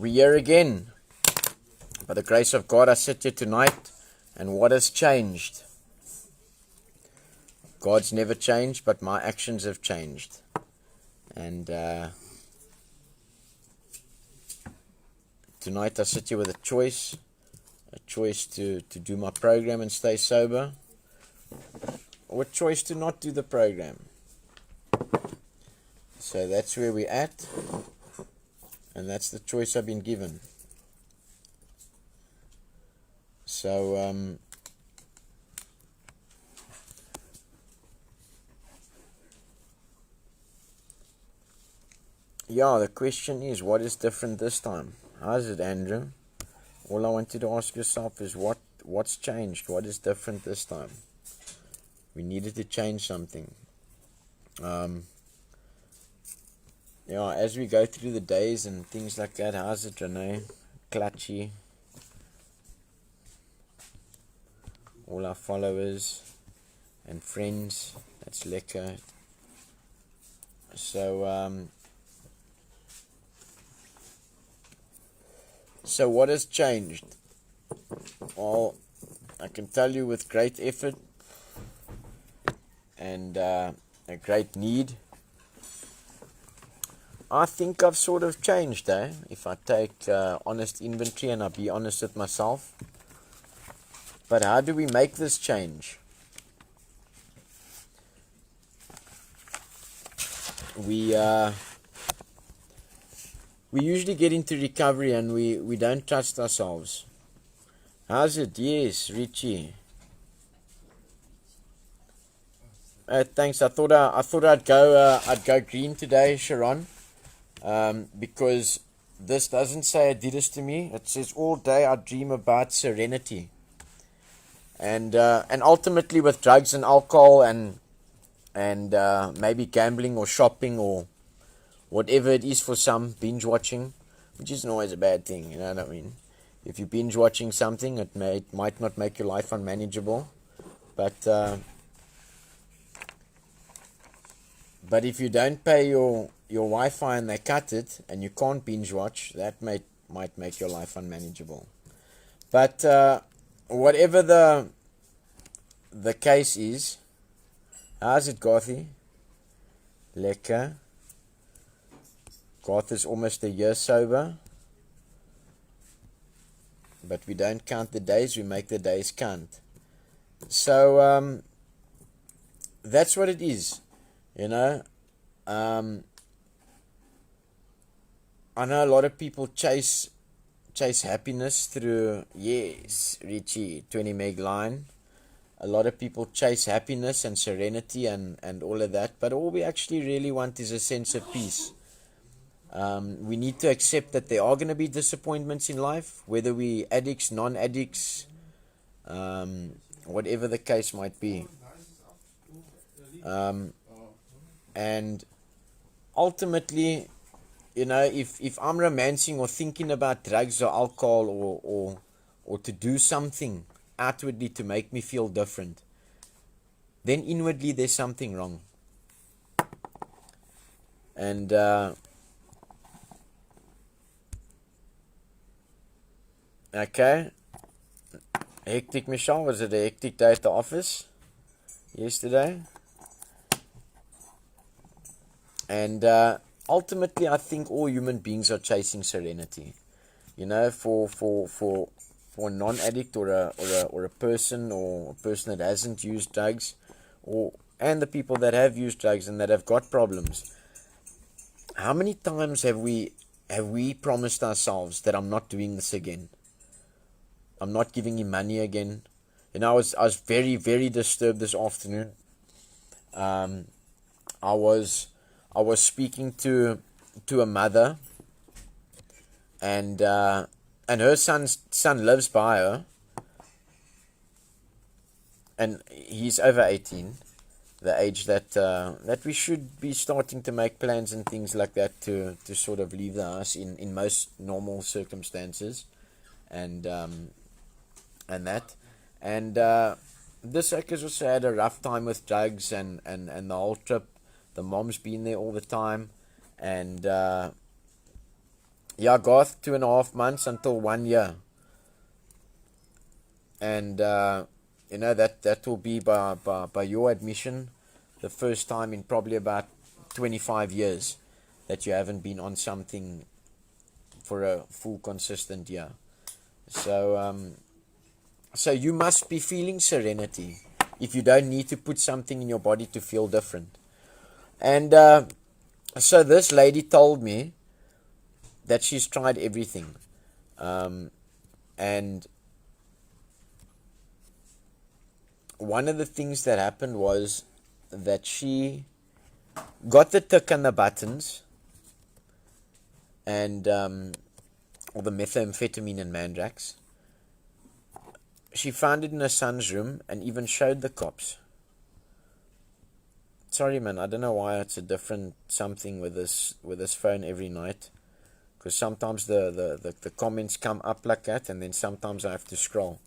We're here again. By the grace of God, I sit here tonight, and what has changed? God's never changed, but my actions have changed. And tonight I sit here with a choice to do my program and stay sober, or a choice to not do the program. So that's where we're at, and that's the choice I've been given. So yeah, the question is, what is different this time? How's it, Andrew? All I want you to ask yourself is what's changed? What is different this time? We needed to change something. Yeah, as we go through the days and things like that, how's it, Renee? Clutchy. All our followers and friends, that's lekker. So what has changed? Well, I can tell you with great effort and a great need, I think I've sort of changed, if I take honest inventory and I be honest with myself. But how do we make this change? We usually get into recovery and we don't trust ourselves. How's it? Yes, Richie. Thanks. I thought I'd go green today, Sharon, because this doesn't say Adidas to me. It says all day I dream about Serenity, and ultimately with drugs and alcohol and maybe gambling or shopping or whatever it is for some, binge watching, which isn't always a bad thing, you know what I mean? If you binge watching something, it might not make your life unmanageable, but if you don't pay your Wi-Fi and they cut it and you can't binge watch, that might make your life unmanageable. But whatever the case is, how's it, Gothy? Lekker. Garth is almost a year sober, but we don't count the days, we make the days count. So that's what it is, you know. I know a lot of people chase happiness through, yes, Richie, 20 meg line. A lot of people chase happiness and serenity and all of that, but all we actually really want is a sense of peace. We need to accept that there are going to be disappointments in life, whether we addicts, non-addicts, whatever the case might be. And ultimately, you know, if I'm romancing or thinking about drugs or alcohol or to do something outwardly to make me feel different, then inwardly there's something wrong. And okay, hectic, Michelle. Was it a hectic day at the office yesterday? And ultimately, I think all human beings are chasing serenity. You know, for a non-addict or a person that hasn't used drugs, and the people that have used drugs and that have got problems. How many times have we promised ourselves that I'm not doing this again? I'm not giving him money again. You know, I was very, very disturbed this afternoon. I was speaking to a mother, and her son lives by her, and he's over 18, the age that we should be starting to make plans and things like that to sort of leave the house in most normal circumstances, and that. And this Akers also had a rough time with drugs and the whole trip. The mom's been there all the time, and Yeah, Garth, 2.5 months until 1 year. And that will be by your admission the first time in probably about 25 years that you haven't been on something for a full consistent year. So you must be feeling serenity if you don't need to put something in your body to feel different. And so this lady told me that she's tried everything, and one of the things that happened was that she got the tick and the buttons, and or the methamphetamine and mandrax. She found it in her son's room and even showed the cops. Sorry, man, I don't know why it's a different something with this phone every night. Because sometimes the comments come up like that, and then sometimes I have to scroll.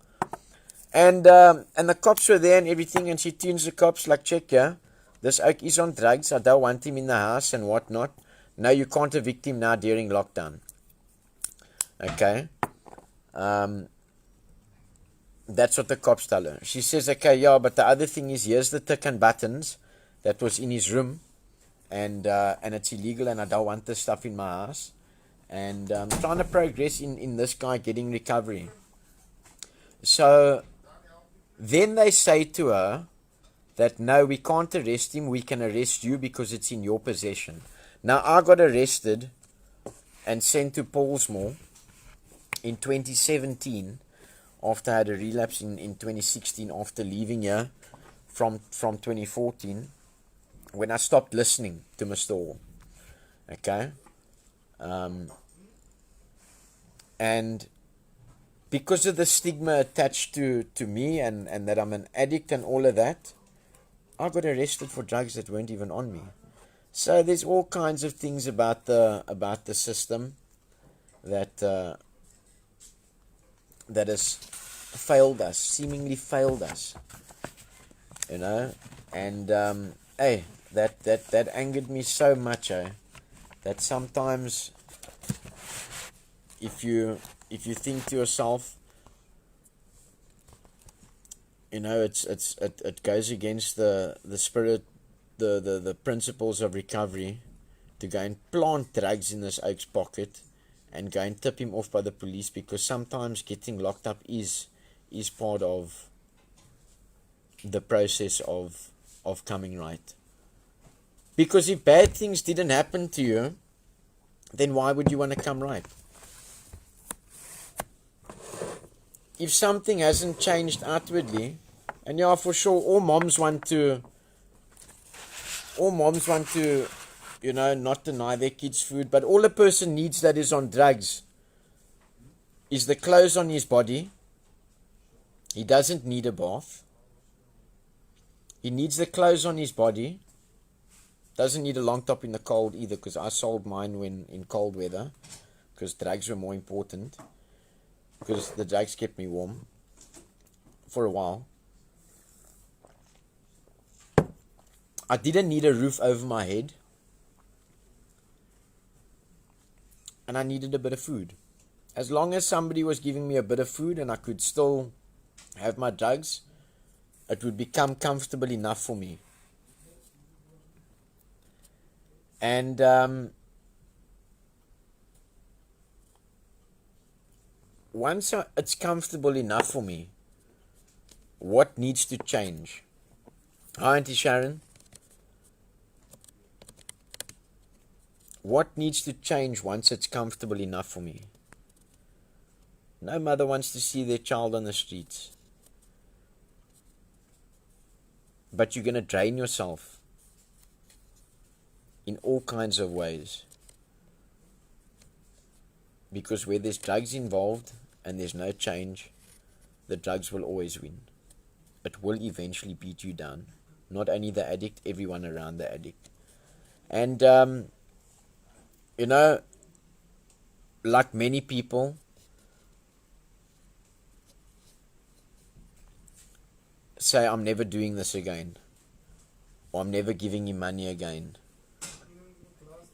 And the cops were there and everything, and she tunes the cops like, check here, this oak is on drugs, I don't want him in the house and whatnot. No, you can't evict him now during lockdown. Okay. That's what the cops tell her. She says, okay, yeah, but the other thing is, here's the tick and buttons that was in his room, and it's illegal, and I don't want this stuff in my house. And I'm trying to progress in this guy getting recovery. So then they say to her that, no, we can't arrest him, we can arrest you because it's in your possession. Now, I got arrested and sent to Paulsmoor in 2017 after I had a relapse in 2016 after leaving here from 2014, when I stopped listening to Mr. Hall. Okay? And because of the stigma attached to me and that I'm an addict and all of that, I got arrested for drugs that weren't even on me. So there's all kinds of things about the system that has failed us, seemingly failed us, and hey, that angered me so much, that sometimes if you think to yourself, it goes against the spirit, the principles of recovery, to go and plant drugs in this oak's pocket and go and tip him off by the police, because sometimes getting locked up is part of the process of coming right. Because if bad things didn't happen to you, then why would you want to come right? If something hasn't changed outwardly, and yeah, for sure, all moms want to, not deny their kids food, but all a person needs that is on drugs is the clothes on his body. He doesn't need a bath. He needs the clothes on his body. Doesn't need a long top in the cold either, because I sold mine when in cold weather, because drugs were more important, because the drugs kept me warm for a while. I didn't need a roof over my head, and I needed a bit of food. As long as somebody was giving me a bit of food and I could still have my drugs, it would become comfortable enough for me. And once it's comfortable enough for me, what needs to change? Hi, Auntie Sharon. What needs to change once it's comfortable enough for me? No mother wants to see their child on the streets. But you're going to drain yourself in all kinds of ways. Because where there's drugs involved and there's no change, the drugs will always win. It will eventually beat you down. Not only the addict, everyone around the addict. And, like many people, say, I'm never doing this again, or I'm never giving him money again,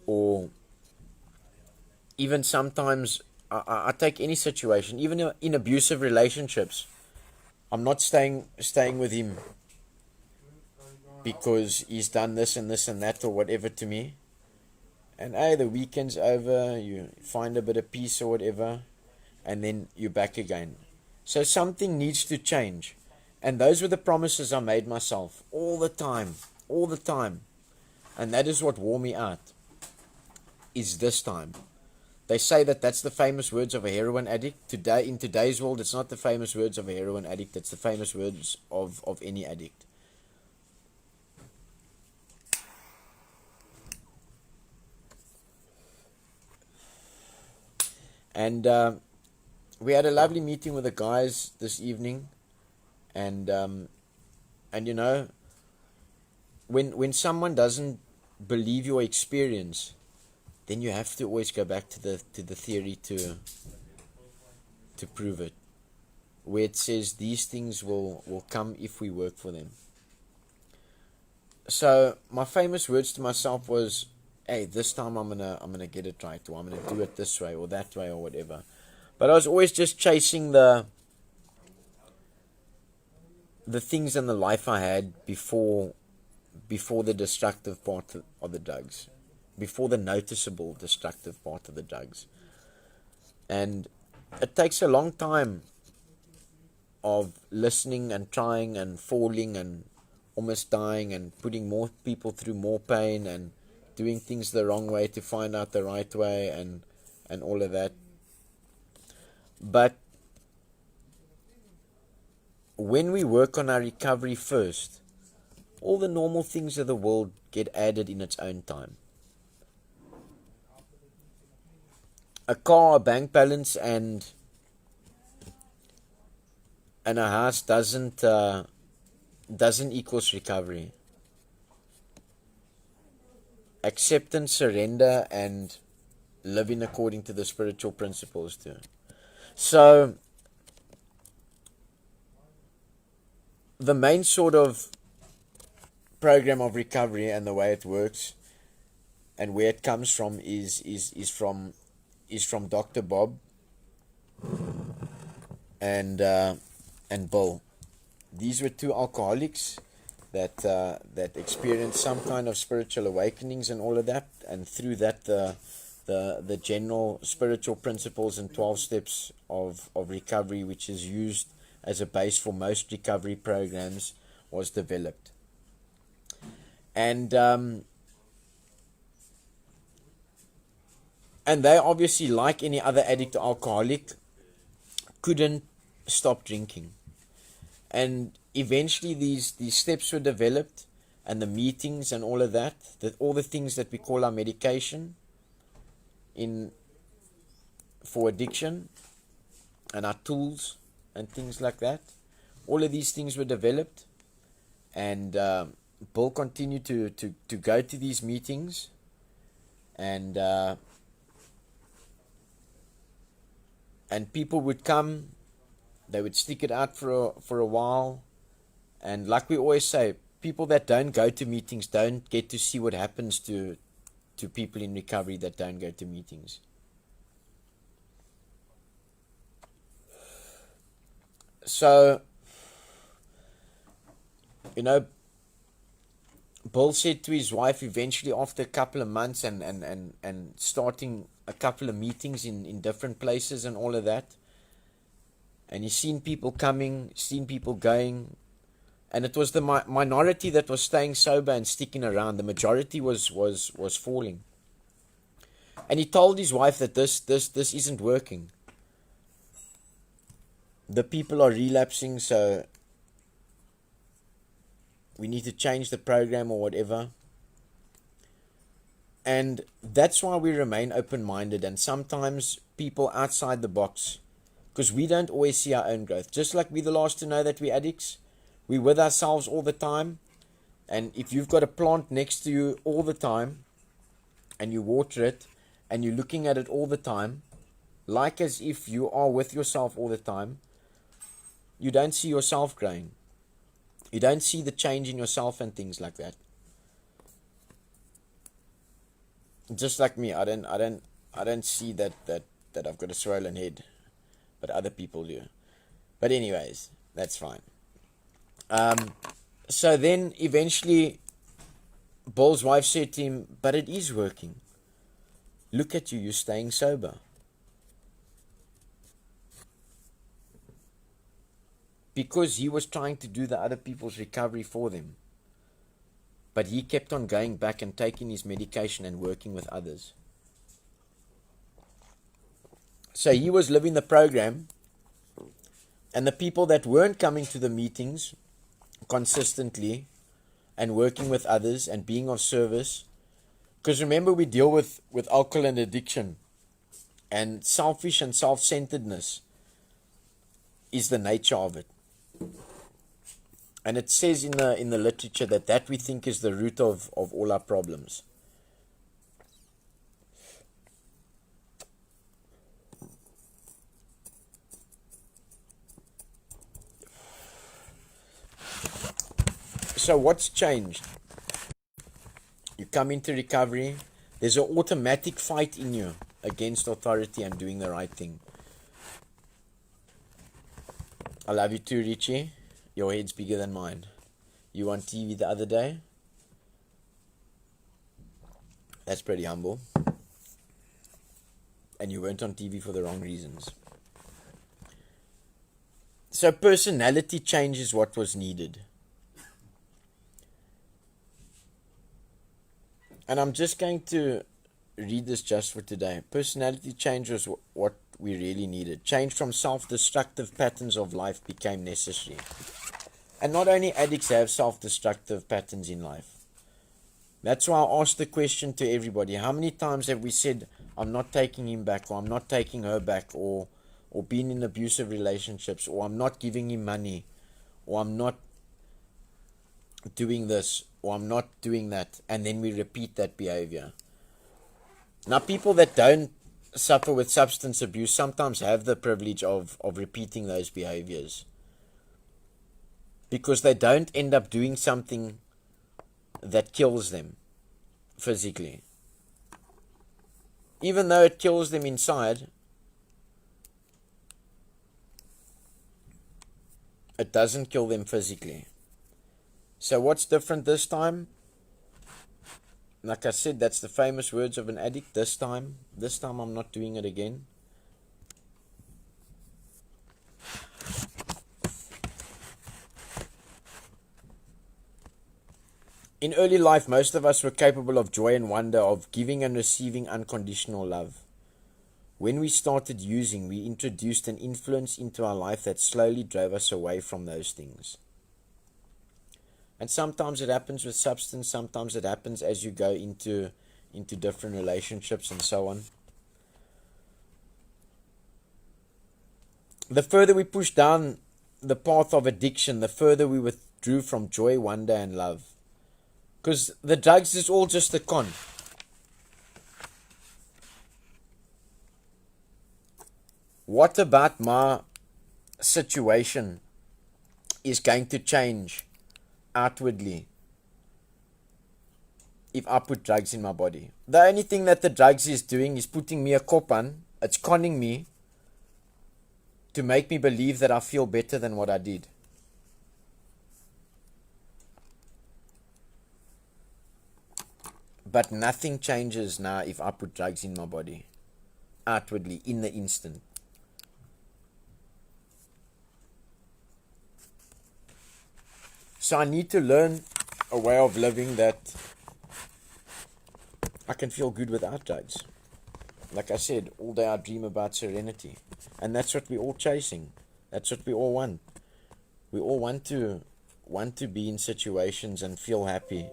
or even sometimes I take any situation, even in abusive relationships. I'm not staying with him because he's done this and this and that or whatever to me. And hey, the weekend's over, you find a bit of peace or whatever, and then you're back again. So something needs to change. And those were the promises I made myself all the time, all the time. And that is what wore me out, is this time. They say that that's the famous words of a heroin addict. Today, in today's world, it's not the famous words of a heroin addict, it's the famous words of any addict. And we had a lovely meeting with the guys this evening, and you know, when someone doesn't believe your experience, then you have to always go back to the theory to prove it, where it says these things will come if we work for them. So my famous words to myself was, hey, this time I'm gonna get it right, or I'm gonna do it this way or that way or whatever. But I was always just chasing the things in the life I had before the destructive part of the drugs, before the noticeable destructive part of the drugs. And it takes a long time of listening and trying and falling and almost dying and putting more people through more pain and doing things the wrong way to find out the right way and all of that. But when we work on our recovery first, all the normal things of the world get added in its own time. A car, a bank balance, and a house doesn't equals recovery. Acceptance, surrender, and living according to the spiritual principles too. So the main sort of program of recovery and the way it works and where it comes from is from Dr. Bob and Bill. These were two alcoholics that experienced some kind of spiritual awakenings and all of that, and through that the general spiritual principles and 12 steps of recovery, which is used as a base for most recovery programs, was developed. And they obviously, like any other addict or alcoholic, couldn't stop drinking. And eventually these steps were developed, and the meetings and all of that all the things that we call our medication for addiction, and our tools and things like that, all of these things were developed. And Bill continued to go to these meetings, and people would come. They would stick it out for a while, and like we always say, people that don't go to meetings don't get to see what happens to people in recovery that don't go to meetings. So, you know, Bill said to his wife eventually, after a couple of months and starting a couple of meetings in different places and all of that, and he's seen people coming, seen people going, and it was the minority that was staying sober and sticking around. The majority was falling. And he told his wife that this isn't working. The people are relapsing, so we need to change the program or whatever. And that's why we remain open-minded, and sometimes people outside the box, because we don't always see our own growth. Just like we're the last to know that we're addicts, we're with ourselves all the time. And if you've got a plant next to you all the time, and you water it, and you're looking at it all the time, like as if you are with yourself all the time, you don't see yourself growing. You don't see the change in yourself and things like that. Just like me, I don't I don't see that I've got a swollen head, but other people do. But anyways, that's fine. So then eventually Bill's wife said to him, but it is working. Look at you, you're staying sober. Because he was trying to do the other people's recovery for them. But he kept on going back and taking his medication and working with others. So he was living the program, and the people that weren't coming to the meetings consistently and working with others and being of service, because remember, we deal with alcohol and addiction, and selfish and self-centeredness is the nature of it. And it says in the literature that we think is the root of all our problems. So what's changed? You come into recovery, there's an automatic fight in you against authority and doing the right thing. I love you too, Richie. Your head's bigger than mine. You on TV the other day? That's pretty humble. And you weren't on TV for the wrong reasons. So personality change is what was needed. And I'm just going to read this just for today. Personality change was what we really needed. Change from self-destructive patterns of life became necessary. And not only addicts have self-destructive patterns in life. That's why I asked the question to everybody. How many times have we said, I'm not taking him back, or I'm not taking her back, or been in abusive relationships, or I'm not giving him money, or I'm not doing this, or I'm not doing that, and then we repeat that behavior. Now, people that don't suffer with substance abuse sometimes have the privilege of repeating those behaviors, because they don't end up doing something that kills them physically. Even though it kills them inside, it doesn't kill them physically. So what's different this time? Like I said, that's the famous words of an addict. This time I'm not doing it again. In early life, most of us were capable of joy and wonder, of giving and receiving unconditional love. When we started using, we introduced an influence into our life that slowly drove us away from those things. And sometimes it happens with substance, sometimes it happens as you go into different relationships and so on. The further we pushed down the path of addiction, the further we withdrew from joy, wonder, and love. Because the drugs is all just a con. What about my situation is going to change outwardly if I put drugs in my body? The only thing that the drugs is doing is putting me a kop on. It's conning me to make me believe that I feel better than what I did. But nothing changes now if I put drugs in my body, outwardly, in the instant. So I need to learn a way of living that I can feel good without drugs. Like I said, all day I dream about serenity. And that's what we're all chasing. That's what we all want. We all want to be in situations and feel happy.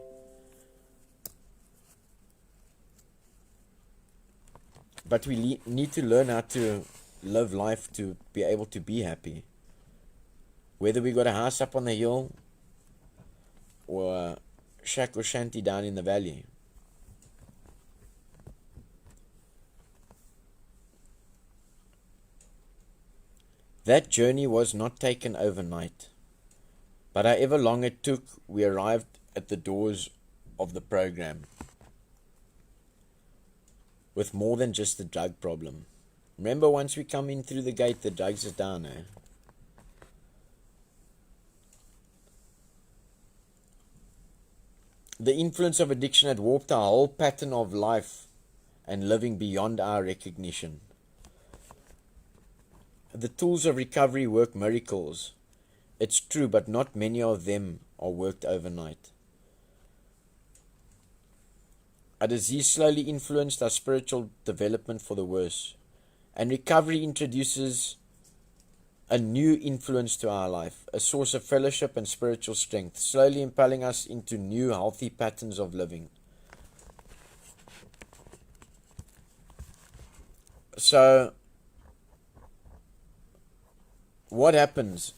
But we need to learn how to live life to be able to be happy. Whether we got a house up on the hill or a shack or shanty down in the valley. That journey was not taken overnight. But however long it took, we arrived at the doors of the program. with more than just the drug problem. Remember, once we come in through the gate, the drugs are down, eh? The influence of addiction had warped our whole pattern of life and living beyond our recognition. The tools of recovery work miracles. It's true, but not many of them are worked overnight. A disease slowly influenced our spiritual development for the worse, and recovery introduces a new influence to our life, a source of fellowship and spiritual strength, slowly impelling us into new healthy patterns of living. So, what happens?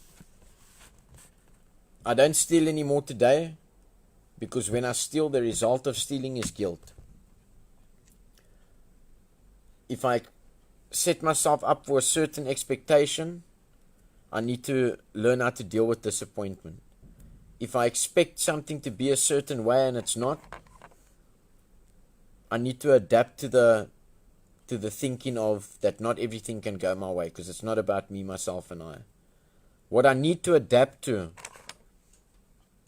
I don't steal anymore today, because when I steal, the result of stealing is guilt. If I set myself up for a certain expectation, I need to learn how to deal with disappointment. If I expect something to be a certain way and it's not, I need to adapt to the thinking of that not everything can go my way, because it's not about me, myself, and I. What I need to adapt to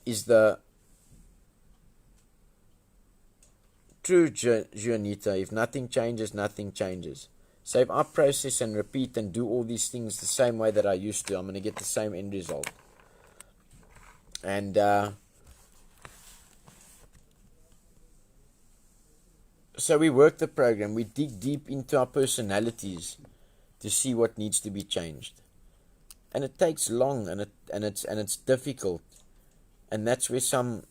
is the true Junita. If nothing changes, nothing changes. So if I process and repeat and do all these things the same way that I used to, I'm going to get the same end result. And so we work the program. We dig deep into our personalities to see what needs to be changed. And it takes long, and it's difficult. And that's where some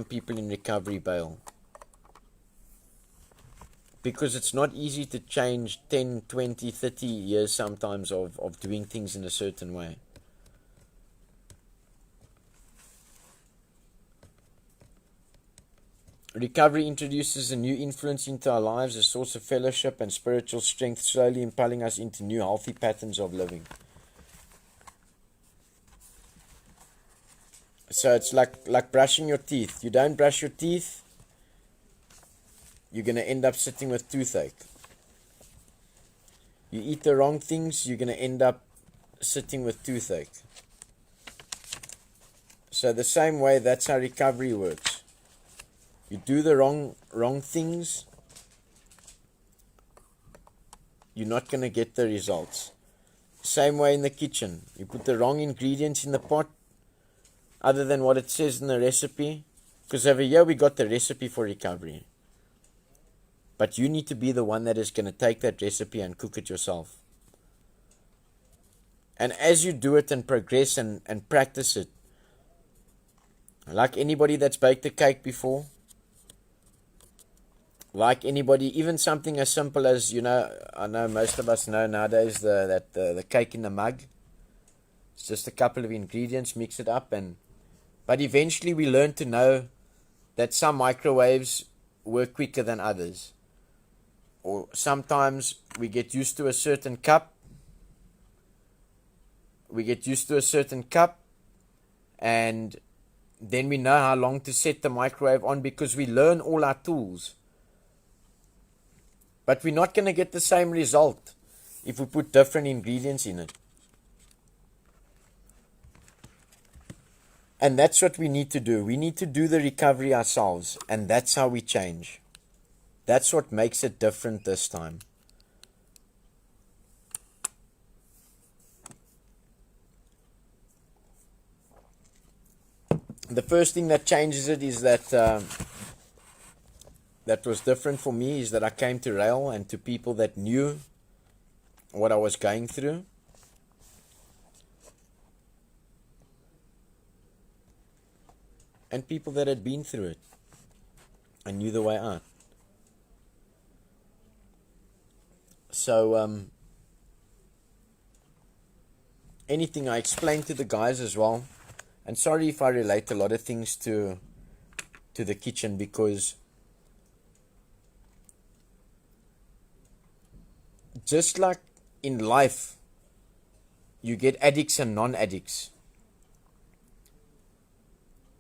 people in recovery bail. Because it's not easy to change 10, 20, 30 years sometimes of doing things in a certain way. Recovery introduces a new influence into our lives, a source of fellowship and spiritual strength, slowly impelling us into new healthy patterns of living. So it's like brushing your teeth. You don't brush your teeth, you're going to end up sitting with toothache. You eat the wrong things, you're going to end up sitting with toothache. So the same way, that's how recovery works. You do the wrong things, you're not going to get the results. Same way in the kitchen. You put the wrong ingredients in the pot, other than what it says in the recipe. Because over here we got the recipe for recovery. But you need to be the one that is going to take that recipe and cook it yourself. And as you do it and progress and practice it, like anybody that's baked a cake before, like anybody, even something as simple as, I know most of us know nowadays the cake in the mug. It's just a couple of ingredients, mix it up, but eventually we learn to know that some microwaves work quicker than others. Or sometimes we get used to a certain cup. And then we know how long to set the microwave on, because we learn all our tools. But we're not going to get the same result if we put different ingredients in it. And that's what we need to do. We need to do the recovery ourselves, and that's how we change. That's what makes it different this time. The first thing that changes it is that was different for me, is that I came to RAEL and to people that knew what I was going through. And people that had been through it and knew the way out. So, anything I explained to the guys as well. And sorry if I relate a lot of things to the kitchen, because just like in life, you get addicts and non-addicts.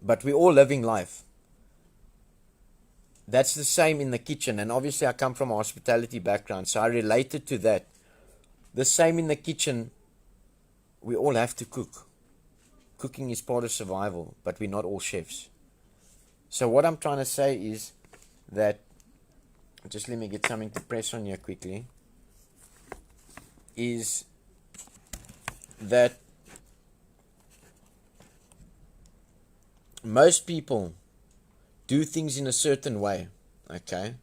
But we're all living life. that's the same in the kitchen. And obviously I come from a hospitality background, so I related to that. The same in the kitchen. We all have to cook. Cooking is part of survival, but we're not all chefs. So what I'm trying to say is that, just let me get something to press on here quickly, is that most people do things in a certain way, okay?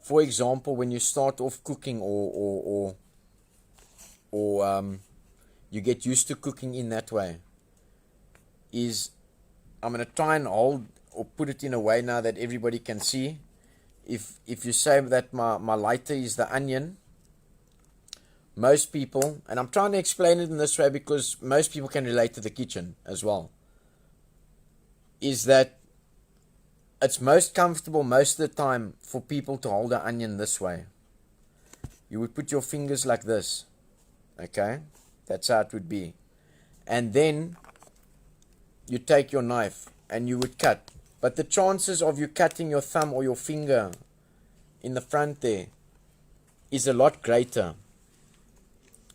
For example, when you start off cooking or you get used to cooking in that way, is, I'm going to try and hold or put it in a way now that everybody can see. If you say that my lighter is the onion, most people, and I'm trying to explain it in this way because most people can relate to the kitchen as well, is that it's most comfortable most of the time for people to hold an onion this way. You would put your fingers like this, okay? That's how it would be. And then you take your knife and you would cut. But the chances of you cutting your thumb or your finger in the front there is a lot greater.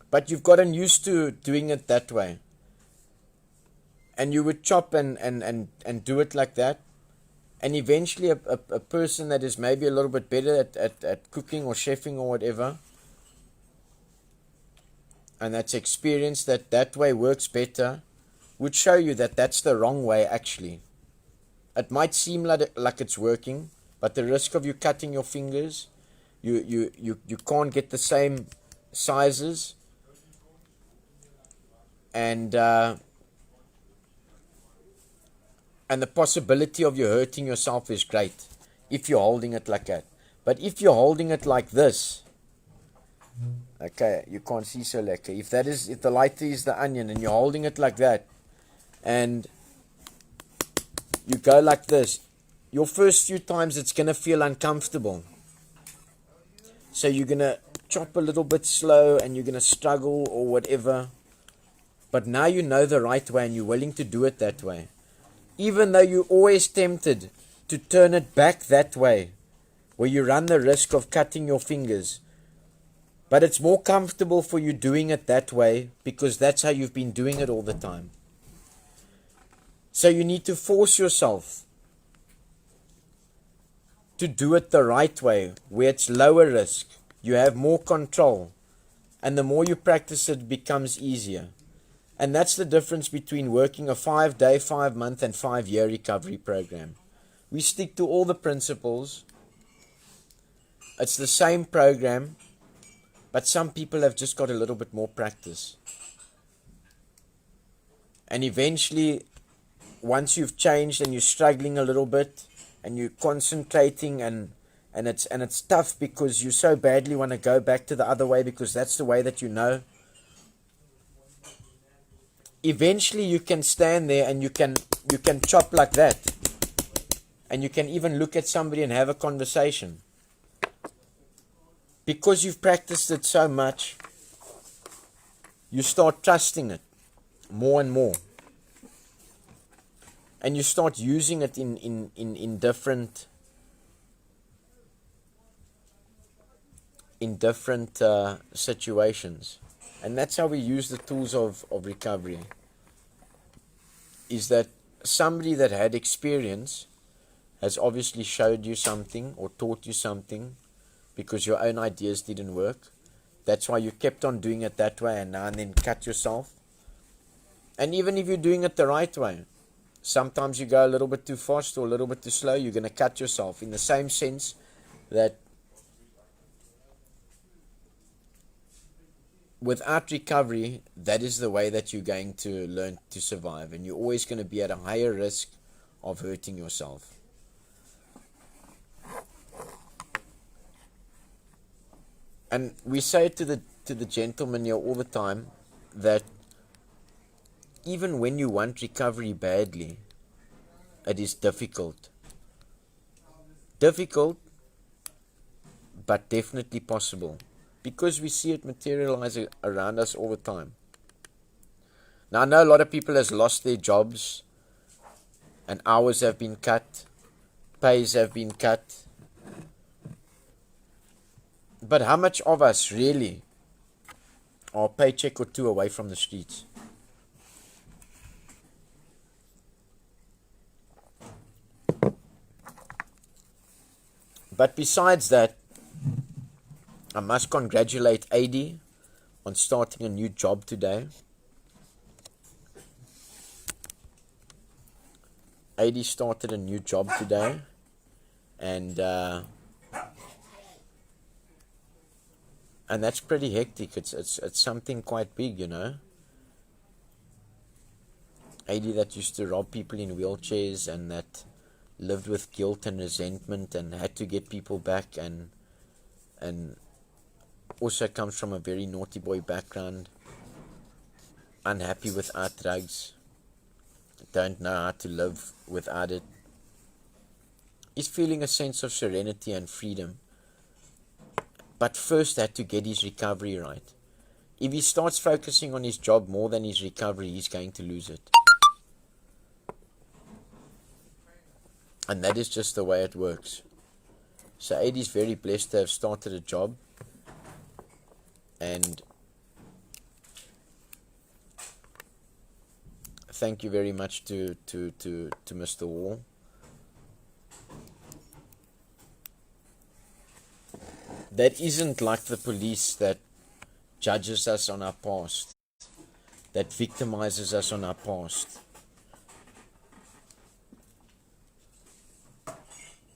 But you've gotten used to doing it that way. And you would chop and do it like that. And eventually a person that is maybe a little bit better at cooking or chefing or whatever, and that's experienced that way works better, would show you that that's the wrong way actually. It might seem like it's working, but the risk of you cutting your fingers, you can't get the same sizes, and the possibility of you hurting yourself is great if you're holding it like that. But if you're holding it like this, okay, you can't see so lekker. If the lighter is the onion and you're holding it like that, and you go like this, your first few times it's going to feel uncomfortable. So you're going to chop a little bit slow and you're going to struggle or whatever. But now you know the right way and you're willing to do it that way. Even though you're always tempted to turn it back that way, where you run the risk of cutting your fingers. But it's more comfortable for you doing it that way because that's how you've been doing it all the time. So you need to force yourself to do it the right way, where it's lower risk. You have more control. And the more you practice it, becomes easier. And that's the difference between working a 5-day, 5-month, and 5-year recovery program. We stick to all the principles. It's the same program, but some people have just got a little bit more practice. And eventually, once you've changed and you're struggling a little bit, and you're concentrating, and it's tough because you so badly want to go back to the other way because that's the way that you know. Eventually you can stand there and you can chop like that. And you can even look at somebody and have a conversation. Because you've practiced it so much, you start trusting it more and more. And you start using it in different situations. And that's how we use the tools of recovery. Is that somebody that had experience has obviously showed you something or taught you something because your own ideas didn't work. That's why you kept on doing it that way and now and then cut yourself. And even if you're doing it the right way, sometimes you go a little bit too fast or a little bit too slow, you're going to cut yourself. In the same sense that without recovery, that is the way that you're going to learn to survive. And you're always going to be at a higher risk of hurting yourself. And we say to the gentleman here all the time that even when you want recovery badly, it is difficult. Difficult, but definitely possible. Because we see it materialize around us all the time. Now I know a lot of people has lost their jobs and hours have been cut, pays have been cut, But how much of us really are a paycheck or two away from the streets? But besides that, I must congratulate AD on starting a new job today. AD started a new job today, and that's pretty hectic. It's something quite big, you know. AD that used to rob people in wheelchairs and that lived with guilt and resentment and had to get people back, and also comes from a very naughty boy background, unhappy without drugs, don't know how to live without it. He's feeling a sense of serenity and freedom, but first had to get his recovery right. If he starts focusing on his job more than his recovery, he's going to lose it. And that is just the way it works. So AD is very blessed to have started a job, and thank you very much to Mr. Wall. That isn't like the police that judges us on our past, that victimizes us on our past,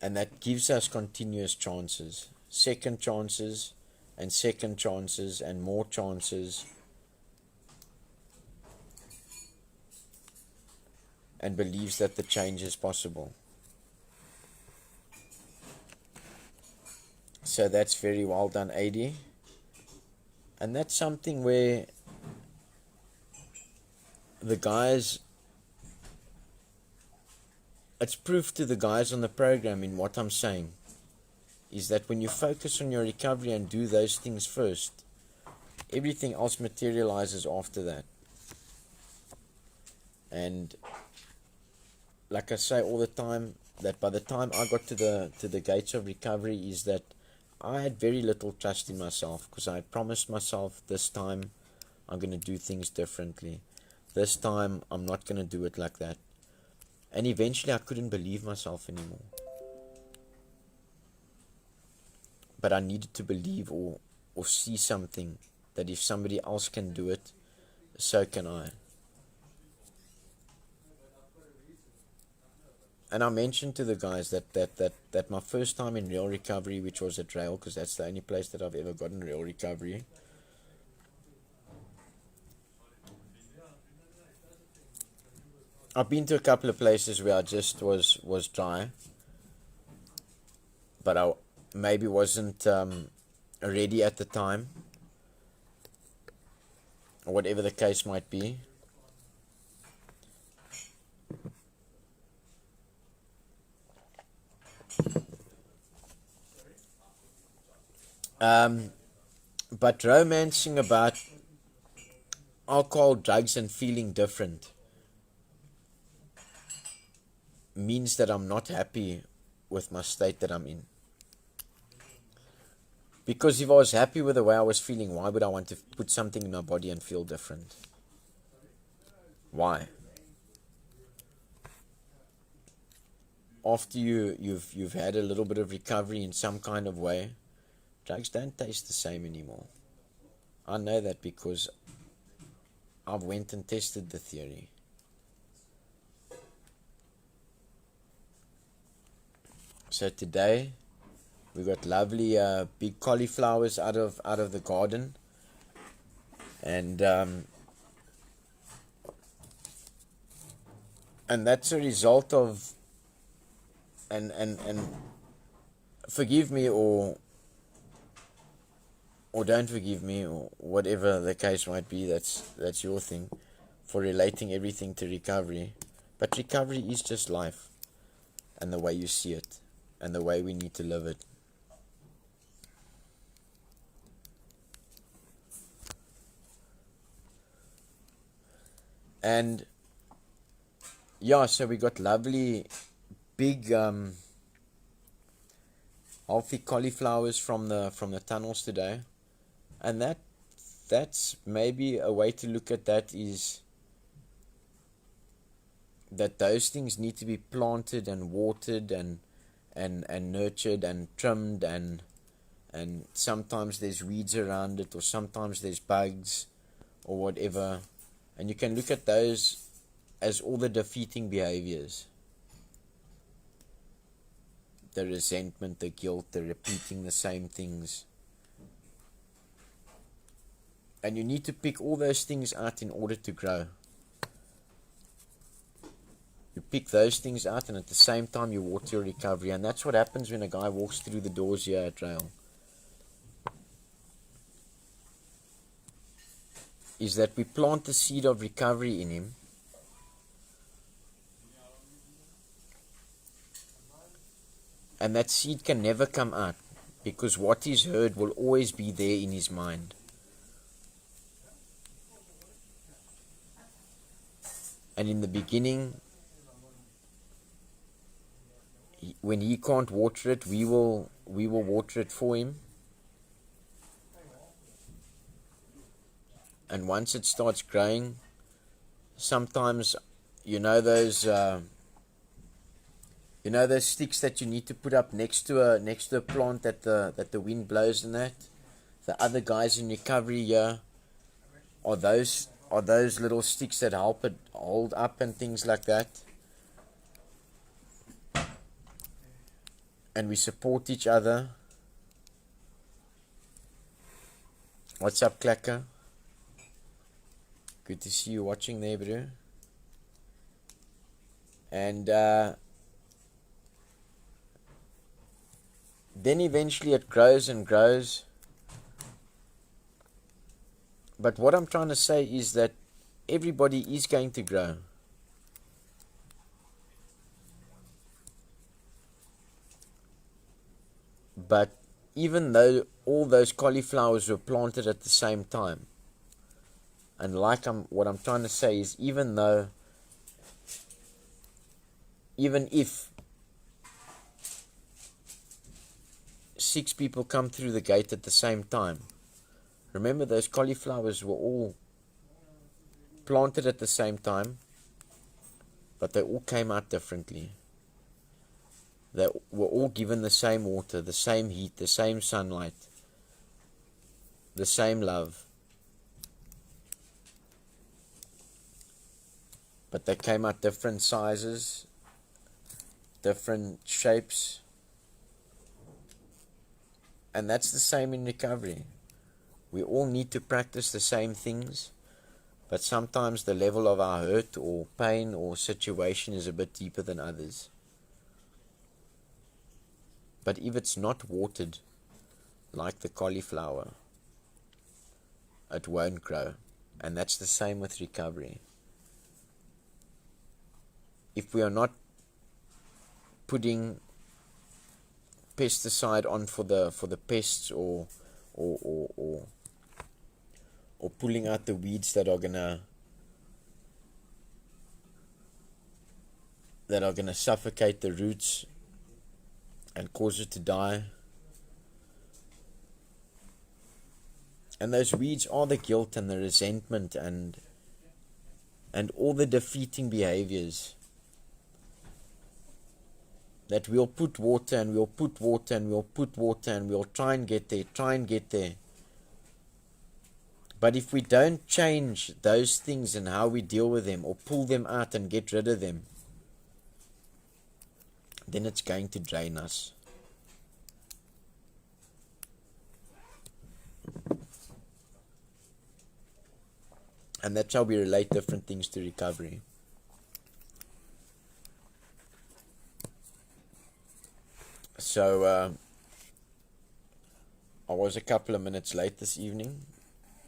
and that gives us continuous chances, second chances and more chances, and believes that the change is possible. So that's very well done, AD. And that's something where the guys, it's proof to the guys on the program in what I'm saying, is that when you focus on your recovery and do those things first, everything else materializes after that. And like I say all the time, that by the time I got to the gates of recovery, is that I had very little trust in myself, because I had promised myself, this time I'm going to do things differently. This time I'm not going to do it like that. And eventually I couldn't believe myself anymore. But I needed to believe or see something, that if somebody else can do it, so can I. And I mentioned to the guys that my first time in real recovery, which was at RAEL, because that's the only place that I've ever gotten real recovery, I've been to a couple of places where I just was dry, but I maybe wasn't ready at the time, or whatever the case might be. But romancing about alcohol, drugs, and feeling different means that I'm not happy with my state that I'm in. Because if I was happy with the way I was feeling, why would I want to put something in my body and feel different? Why? After you've had a little bit of recovery in some kind of way, drugs don't taste the same anymore. I know that because I've went and tested the theory. So today we got lovely big cauliflowers out of the garden, and that's a result of, and forgive me or don't forgive me, or whatever the case might be, that's your thing, for relating everything to recovery. But recovery is just life, and the way you see it, and the way we need to live it. And yeah, so we got lovely big healthy cauliflowers from the tunnels today, and that's maybe a way to look at that, is that those things need to be planted and watered and nurtured and trimmed, and sometimes there's weeds around it, or sometimes there's bugs or whatever, and you can look at those as all the defeating behaviors: the resentment, the guilt, the repeating the same things. And you need to pick all those things out in order to grow. You pick those things out, and at the same time you water your recovery. And that's what happens when a guy walks through the doors here at RAEL. Is that we plant the seed of recovery in him, and that seed can never come out, because what he's heard will always be there in his mind. And in the beginning, when he can't water it, we will water it for him. And once it starts growing, sometimes those sticks that you need to put up next to a plant that the wind blows, and that the other guys in recovery here are those little sticks that help it hold up and things like that. And we support each other. What's up, Clacker? Good to see you watching there, bro. And then eventually it grows and grows. But what I'm trying to say is that everybody is going to grow. But even though all those cauliflowers were planted at the same time, and what I'm trying to say is, even if 6 people come through the gate at the same time, remember those cauliflowers were all planted at the same time, but they all came out differently. They were all given the same water, the same heat, the same sunlight, the same love. But they came out different sizes, different shapes. And that's the same in recovery. We all need to practice the same things, but sometimes the level of our hurt or pain or situation is a bit deeper than others. But if it's not watered, like the cauliflower, it won't grow. And that's the same with recovery. If we are not putting pesticide on for the pests, or pulling out the weeds that are gonna suffocate the roots and cause it to die. And those weeds are the guilt and the resentment and all the defeating behaviors. That we'll put water and we'll put water and we'll put water and we'll try and get there. But if we don't change those things and how we deal with them, or pull them out and get rid of them, then it's going to drain us. And that's how we relate different things to recovery. So I was a couple of minutes late this evening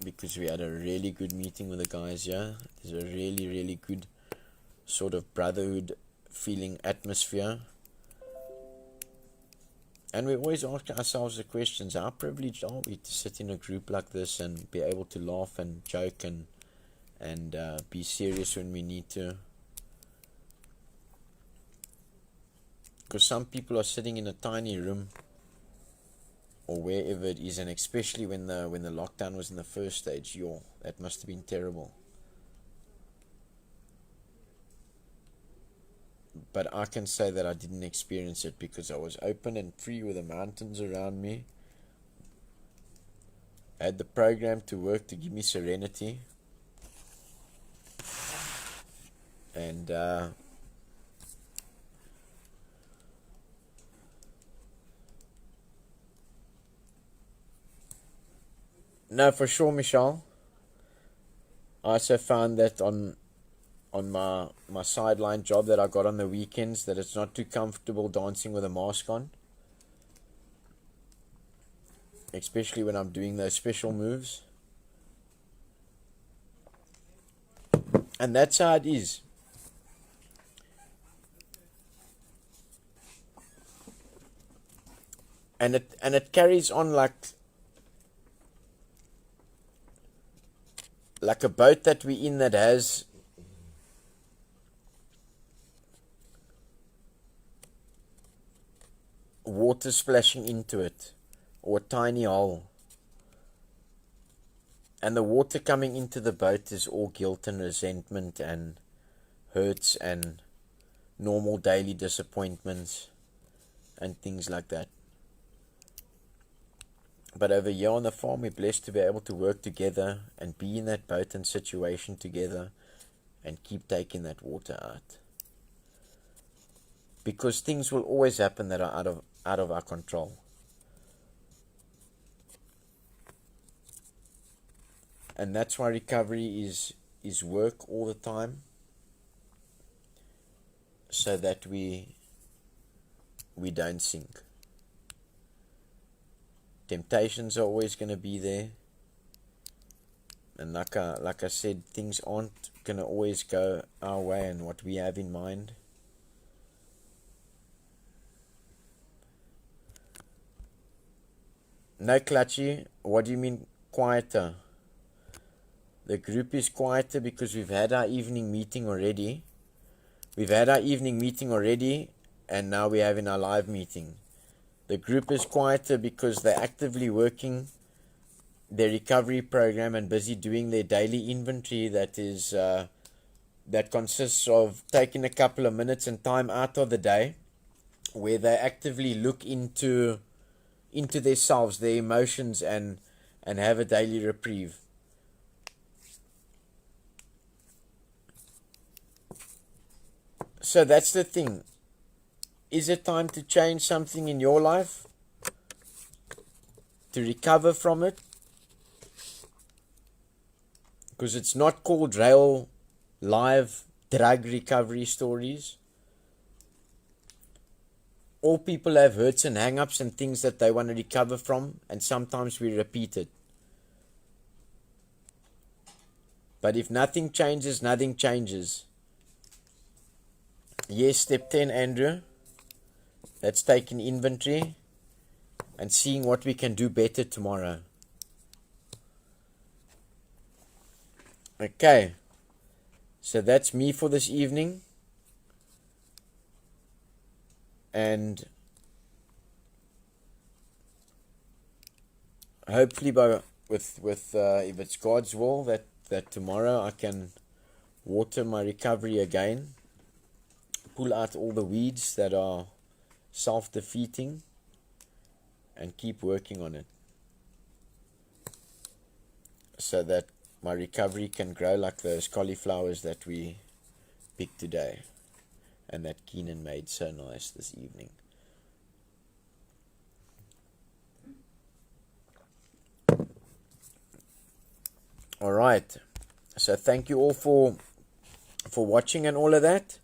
because we had a really good meeting with the guys here. There's a really, really good sort of brotherhood feeling atmosphere. And we always ask ourselves the questions: how privileged are we to sit in a group like this and be able to laugh and joke and be serious when we need to? Because some people are sitting in a tiny room or wherever it is, and especially when the lockdown was in the first stage, that must have been terrible. But I can say that I didn't experience it because I was open and free with the mountains around me. I had the program to work to give me serenity. And no, for sure, Michelle. I also found that on my sideline job that I got on the weekends, that it's not too comfortable dancing with a mask on, especially when I'm doing those special moves. And that's how it is. And it carries on like a boat that we're in that has water splashing into it, or a tiny hole. And the water coming into the boat is all guilt and resentment and hurts and normal daily disappointments and things like that. But over here on the farm, we're blessed to be able to work together and be in that boat and situation together and keep taking that water out. Because things will always happen that are out of our control. And that's why recovery is work all the time, so that we don't sink. Temptations are always going to be there, and like I said, things aren't going to always go our way and what we have in mind. No, Clutchy, what do you mean quieter? The group is quieter because we've had our evening meeting already. And now we're having our live meeting. The group is quieter because they're actively working their recovery program and busy doing their daily inventory that consists of taking a couple of minutes and time out of the day where they actively look into themselves, their emotions, and have a daily reprieve. So that's the thing. Is it time to change something in your life? To recover from it? Because it's not called RAEL Live Drug Recovery Stories. All people have hurts and hang-ups and things that they want to recover from, and sometimes we repeat it. But if nothing changes, nothing changes. Yes, step 10, Andrew. That's taking inventory and seeing what we can do better tomorrow. Okay. So that's me for this evening. And hopefully if it's God's will that tomorrow I can water my recovery again, pull out all the weeds that are self-defeating, and keep working on it so that my recovery can grow like those cauliflowers that we picked today and that Keenan made so nice this evening. All right. So thank you all for watching and all of that.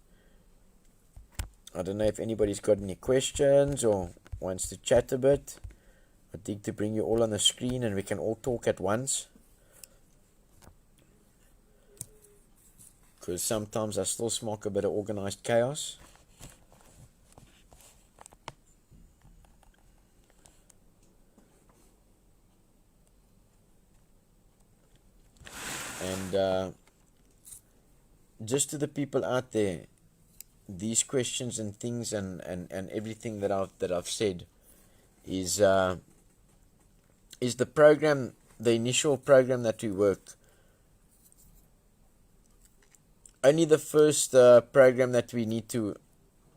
I don't know if anybody's got any questions or wants to chat a bit. I think to bring you all on the screen and we can all talk at once. Because sometimes I still smoke a bit of organized chaos. And just to the people out there, these questions and things and everything that I've said is is the program, the initial program that we work. Only the first program that we need to,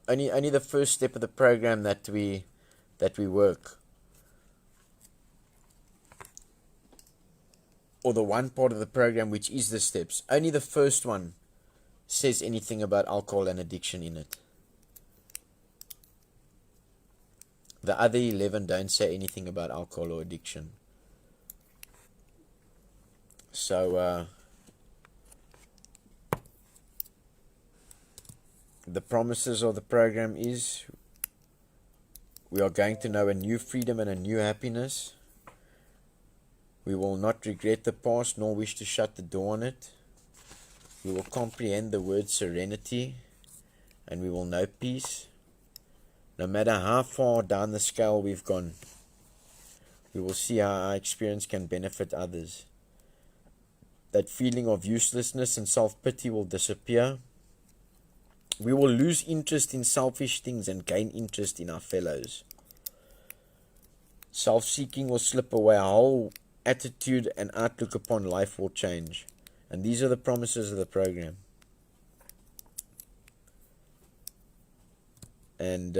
only the first step of the program that we work, or the one part of the program which is the steps. Only the first one says anything about alcohol and addiction in it. The other 11 don't say anything about alcohol or addiction. So the promises of the program is we are going to know a new freedom and a new happiness. We will not regret the past nor wish to shut the door on it. We will comprehend the word serenity, and we will know peace. No matter how far down the scale we've gone, we will see how our experience can benefit others. That feeling of uselessness and self-pity will disappear. We will lose interest in selfish things and gain interest in our fellows. Self-seeking will slip away. Our whole attitude and outlook upon life will change. And these are the promises of the program. And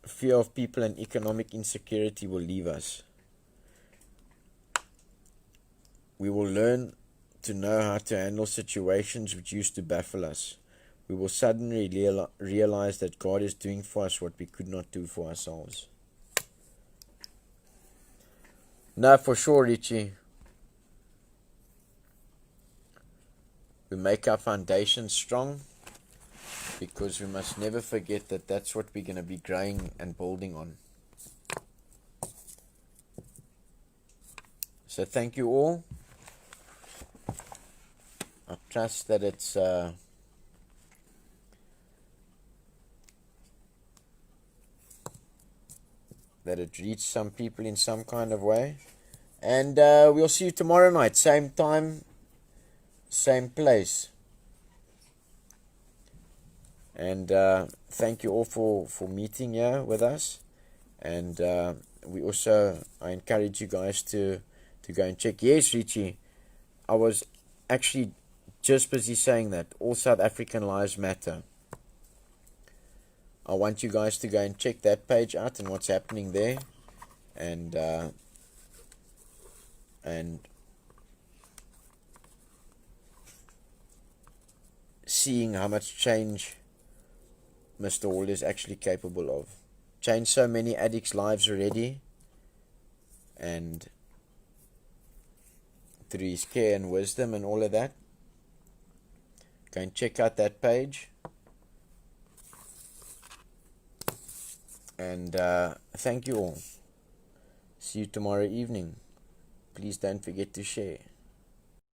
fear of people and economic insecurity will leave us. We will learn to know how to handle situations which used to baffle us. We will suddenly realize that God is doing for us what we could not do for ourselves. No, for sure, Richie. We make our foundation strong, because we must never forget that that's what we're going to be growing and building on. So thank you all. I trust that it's that it reached some people in some kind of way. And we'll see you tomorrow night, same time, same place. And thank you all for meeting here with us. And we also, I encourage you guys to go and check. Yes, Richie, I was actually just busy saying that all South African lives matter. I want you guys to go and check that page out and what's happening there, and seeing how much change Mr. Hall is actually capable of. Changed so many addicts' lives already, and through his care and wisdom and all of that. Go and check out that page. And thank you all. See you tomorrow evening. Please don't forget to share.